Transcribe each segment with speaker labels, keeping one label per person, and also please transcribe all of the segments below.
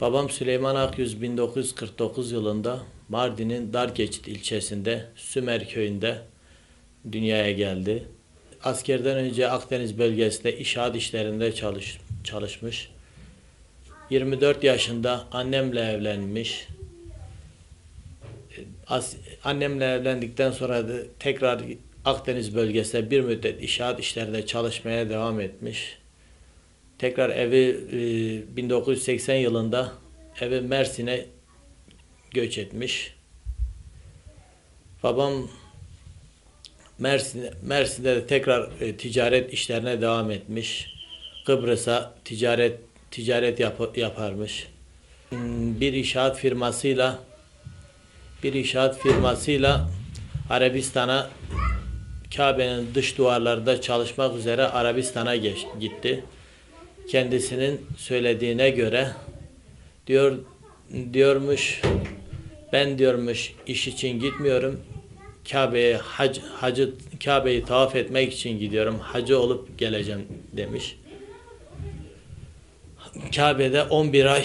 Speaker 1: Babam Süleyman Akyüz 1949 yılında Mardin'in Dargeçit ilçesinde Sümer köyünde dünyaya geldi. Askerden önce Akdeniz bölgesinde inşaat işlerinde çalışmış. 24 yaşında annemle evlenmiş. Annemle evlendikten sonra da tekrar Akdeniz bölgesinde bir müddet inşaat işlerinde çalışmaya devam etmiş. Tekrar evi 1980 yılında evi Mersin'e göç etmiş. Babam Mersin'de de tekrar ticaret işlerine devam etmiş. Kıbrıs'a ticaret yaparmış. Bir inşaat firmasıyla Arabistan'a Kabe'nin dış duvarlarında çalışmak üzere Arabistan'a gitti. Kendisinin söylediğine göre diyormuş, ben diyormuş iş için gitmiyorum. Kabe'yi tavaf etmek için gidiyorum. Hacı olup geleceğim demiş. Kabe'de 11 ay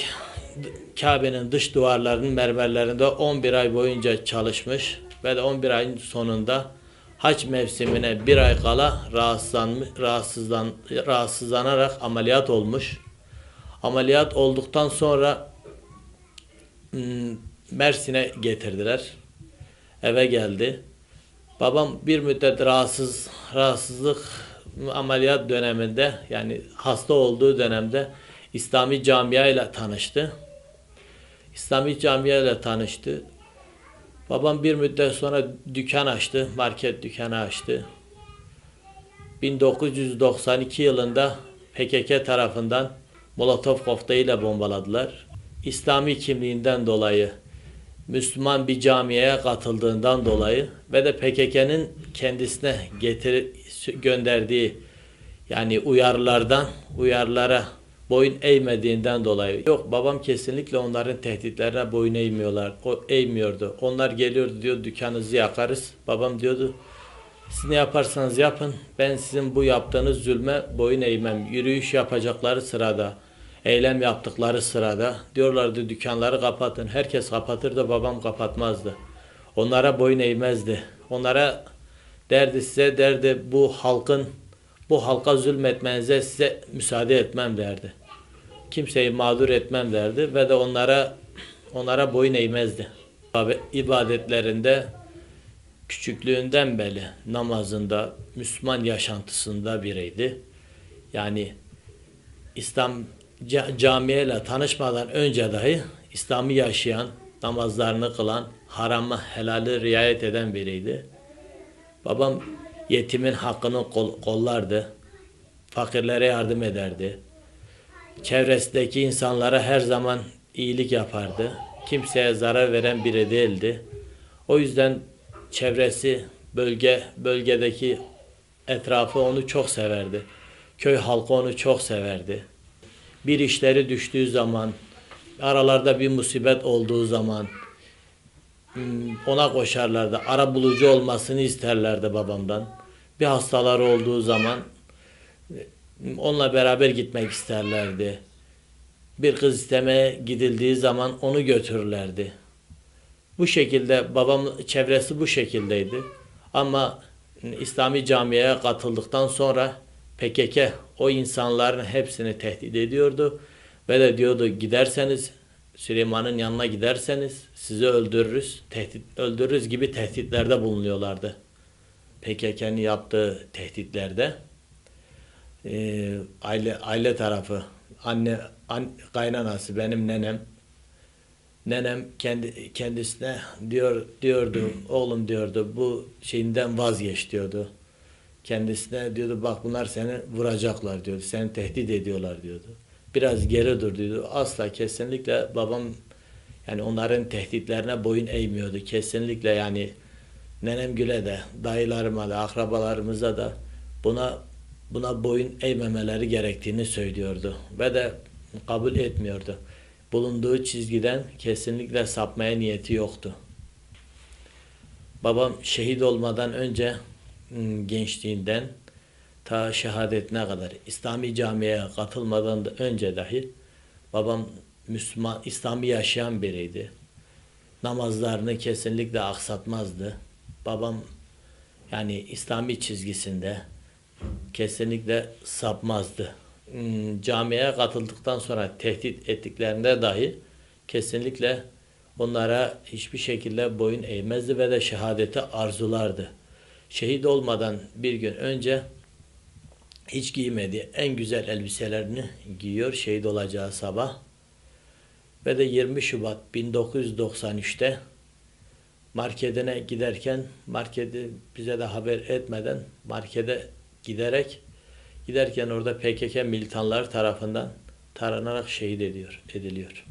Speaker 1: Kabe'nin dış duvarlarının mermerlerinde 11 ay boyunca çalışmış ve de 11 ayın sonunda hac mevsimine bir ay kala rahatsızlanarak ameliyat olmuş. Ameliyat olduktan sonra Mersin'e getirdiler. Eve geldi. Babam bir müddet rahatsızlık ameliyat döneminde, yani hasta olduğu dönemde İslami Camia ile tanıştı. İslami Camia ile tanıştı. Babam bir müddet sonra dükkan açtı, market dükkanı açtı. 1992 yılında PKK tarafından Molotov kokteyliyle bombaladılar. İslami kimliğinden dolayı, Müslüman bir camiye katıldığından dolayı ve de PKK'nın kendisine gönderdiği yani uyarılara boyun eğmediğinden dolayı. Yok, babam kesinlikle onların tehditlerine boyun eğmiyordu. Onlar geliyordu, diyor dükkanınızı yakarız. Babam diyordu, siz ne yaparsanız yapın, ben sizin bu yaptığınız zulme boyun eğmem. Yürüyüş yapacakları sırada, eylem yaptıkları sırada diyorlardı dükkanları kapatın. Herkes kapatır da babam kapatmazdı. Onlara boyun eğmezdi. Onlara derdi bu halka zulmetmenize size müsaade etmem derdi. Kimseyi mağdur etmem derdi ve de onlara boyun eğmezdi. İbadetlerinde küçüklüğünden beri namazında, Müslüman yaşantısında biriydi. Yani İslam camiyle tanışmadan önce dahi İslam'ı yaşayan, namazlarını kılan, haramı helali riayet eden biriydi. Babam yetimin hakkını kollardı. Fakirlere yardım ederdi. Çevresindeki insanlara her zaman iyilik yapardı. Kimseye zarar veren biri değildi. O yüzden çevresi, bölgedeki etrafı onu çok severdi. Köy halkı onu çok severdi. Bir işleri düştüğü zaman, aralarda bir musibet olduğu zaman ona koşarlardı. Arabulucu olmasını isterlerdi babamdan. Bir hastaları olduğu zaman onunla beraber gitmek isterlerdi. Bir kız istemeye gidildiği zaman onu götürürlerdi. Bu şekilde babam çevresi bu şekildeydi. Ama İslami camiye katıldıktan sonra PKK o insanların hepsini tehdit ediyordu ve de diyordu, giderseniz Süleyman'ın yanına giderseniz sizi öldürürüz gibi tehditlerde bulunuyorlardı. PKK'nın yaptığı tehditlerde aile tarafı, kaynanası, benim nenem kendisine diyordu, oğlum diyordu, bu şeyinden vazgeç diyordu. Kendisine diyordu, bak bunlar seni vuracaklar diyordu, seni tehdit ediyorlar diyordu. Biraz geri dur diyordu. Asla, kesinlikle babam yani onların tehditlerine boyun eğmiyordu. Kesinlikle, yani nenemgile de, dayılarıma da, akrabalarımıza da buna boyun eğmemeleri gerektiğini söylüyordu ve de kabul etmiyordu. Bulunduğu çizgiden kesinlikle sapmaya niyeti yoktu. Babam şehit olmadan önce gençliğinden ta şehadetine kadar İslami camiye katılmadan da önce dahi babam Müslüman, İslam'ı yaşayan biriydi. Namazlarını kesinlikle aksatmazdı. Babam yani İslami çizgisinde kesinlikle sapmazdı. Camiye katıldıktan sonra tehdit ettiklerinde dahi kesinlikle onlara hiçbir şekilde boyun eğmezdi ve de şehadeti arzulardı. Şehit olmadan bir gün önce hiç giymediği en güzel elbiselerini giyiyor şehit olacağı sabah. Ve de 20 Şubat 1993'te marketine giderken, marketi bize de haber etmeden markete giderken orada PKK militanları tarafından taranarak şehit ediliyor.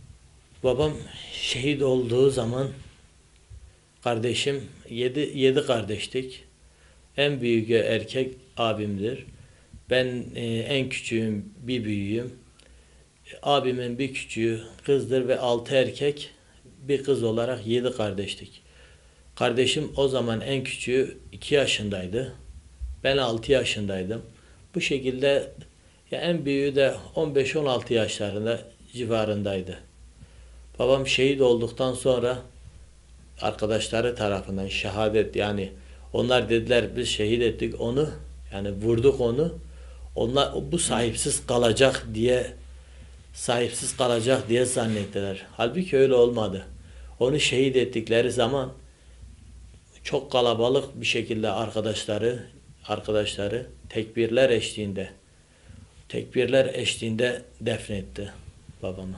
Speaker 1: Babam şehit olduğu zaman kardeşim, 7 kardeştik. En büyüğü erkek abimdir. Ben en küçüğüm, bir büyüğüm. Abimin bir küçüğü kızdır ve 6 erkek, bir kız olarak 7 kardeştik. Kardeşim o zaman en küçüğü 2 yaşındaydı. Ben 6 yaşındaydım. Bu şekilde ya en büyüğü de 15-16 yaşlarında civarındaydı. Babam şehit olduktan sonra arkadaşları tarafından şehadet, yani onlar dediler biz şehit ettik onu, yani vurduk onu. Onlar bu sahipsiz kalacak diye zannettiler. Halbuki öyle olmadı. Onu şehit ettikleri zaman çok kalabalık bir şekilde arkadaşları tekbirler eşliğinde defnetti babamı.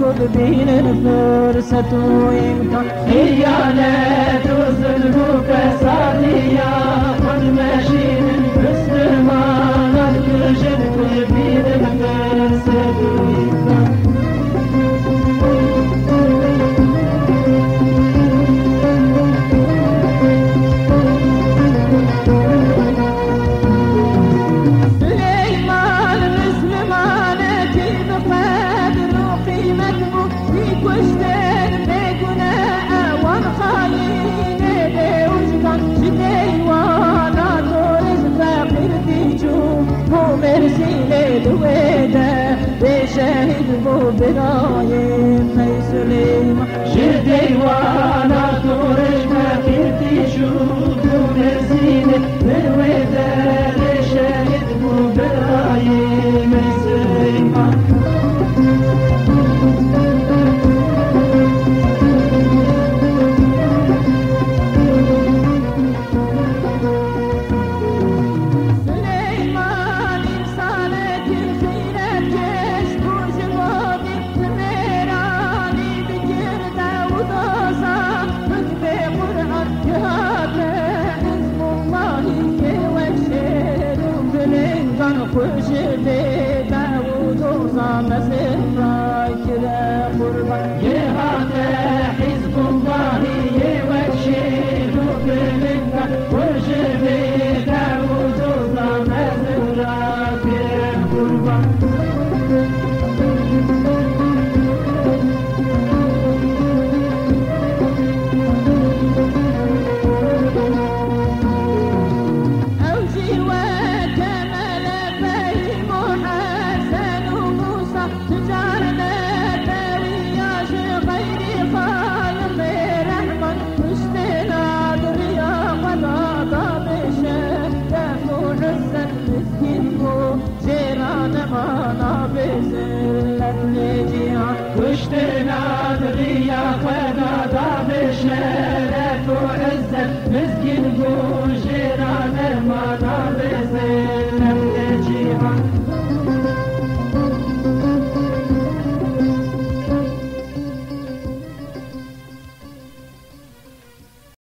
Speaker 2: كل بين الفرصة وإمكان خيانة وظلم وفسادية خذ ماشي من مسلمان الكل كل بين الفرصة وإمكان شاهد بو برايم ميسليم جردي وانا تورج ما كنتي شوف ونسيني من وداد شاهد بو برايم ميسليم كشتنا دريا خدا دابشنا